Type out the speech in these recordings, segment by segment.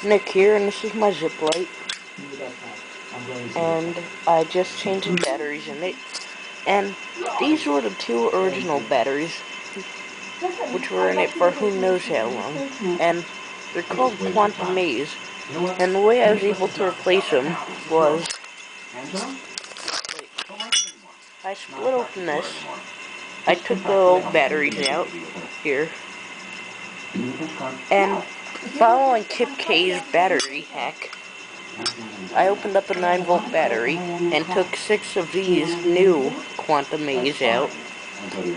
Nick here, and this is my ZIPLIGHT, and I just changed the batteries in it, and these were the two original batteries, which were in it for who knows how long, and they're called Quantum Maze, and the way I was able to replace them was, I split open this, I took the old batteries out, here, and following Kip K's battery hack, I opened up a 9-volt battery and took 6 of these new Quantum Maze out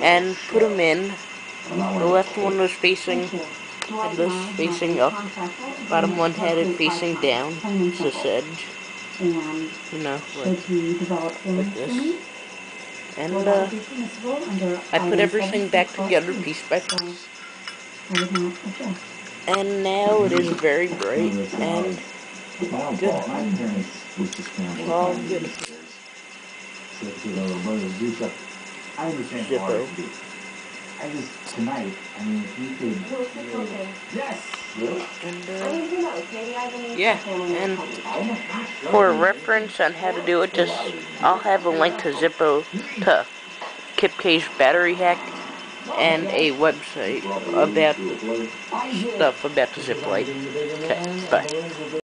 and put them in. The left one was facing, had this facing up, bottom one had it facing down, it's this edge, you know, like this. And I put everything back together piece by piece. And now it is very bright and good. All good. Zippo. I just, tonight, I mean, if you could... Yes! And, yeah, and for reference on how to do it, I'll have a link to Zippo, to Kip K's battery hack, and a website about stuff about the ZIPLIGHT. Okay, bye.